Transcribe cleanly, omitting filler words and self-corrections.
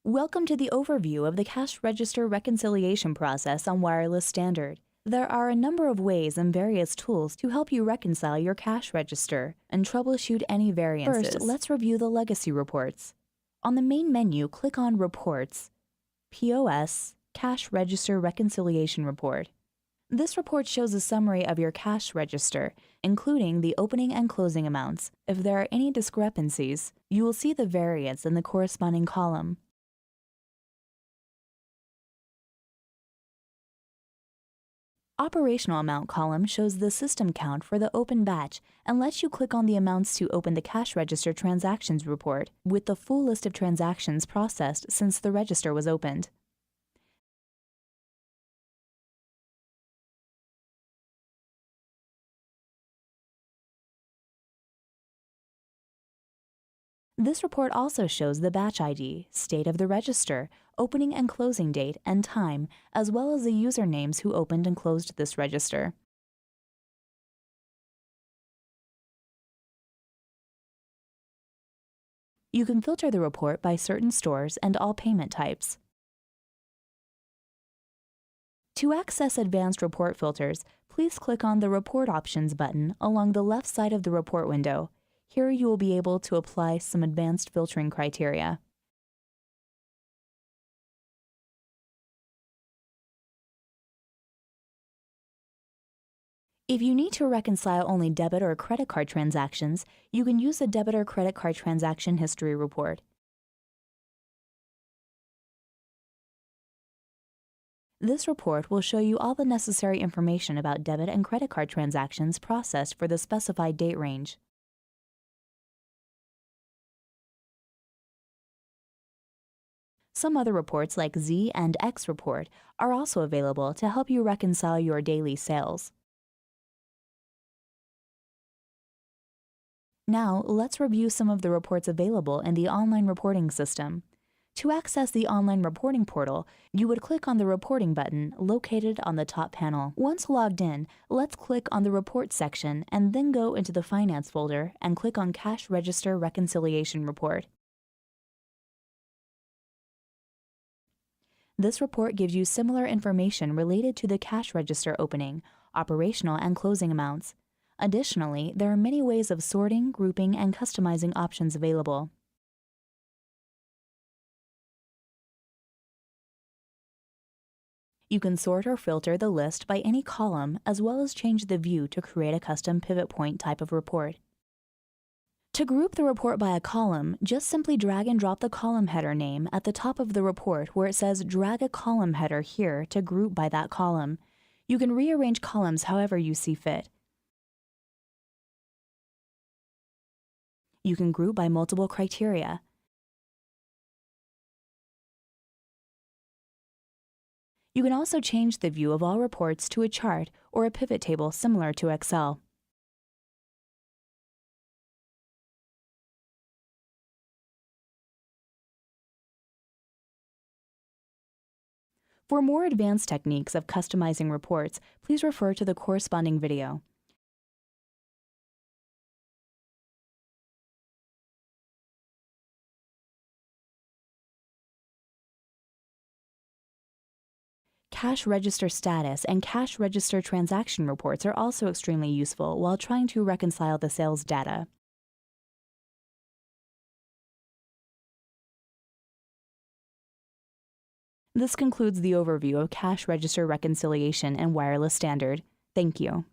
Welcome to the overview of the cash register reconciliation process on Wireless Standard. There are a number of ways and various tools to help you reconcile your cash register and troubleshoot any variances. First, let's review the legacy reports. On the main menu, click on Reports, POS, Cash Register Reconciliation Report. This report shows a summary of your cash register, including the opening and closing amounts. If there are any discrepancies, you will see the variance in the corresponding column. Operational amount column shows the system count for the open batch and lets you click on the amounts to open the cash register transactions report with the full list of transactions processed since the register was opened. This report also shows the batch ID, state of the register, opening and closing date, and time, as well as the usernames who opened and closed this register. You can filter the report by certain stores and all payment types. To access advanced report filters, please click on the Report Options button along the left side of the report window. Here you will be able to apply some advanced filtering criteria. If you need to reconcile only debit or credit card transactions, you can use the Debit or Credit Card Transaction History Report. This report will show you all the necessary information about debit and credit card transactions processed for the specified date range. Some other reports like Z and X report are also available to help you reconcile your daily sales. Now, let's review some of the reports available in the online reporting system. To access the online reporting portal, you would click on the Reporting button located on the top panel. Once logged in, let's click on the Report section and then go into the Finance folder and click on Cash Register Reconciliation Report. This report gives you similar information related to the cash register opening, operational and closing amounts. Additionally, there are many ways of sorting, grouping, and customizing options available. You can sort or filter the list by any column as well as change the view to create a custom pivot point type of report. To group the report by a column, just simply drag and drop the column header name at the top of the report where it says drag a column header here to group by that column. You can rearrange columns however you see fit. You can group by multiple criteria. You can also change the view of all reports to a chart or a pivot table similar to Excel. For more advanced techniques of customizing reports, please refer to the corresponding video. Cash register status and cash register transaction reports are also extremely useful while trying to reconcile the sales data. This concludes the overview of cash register reconciliation and Wireless Standard. Thank you.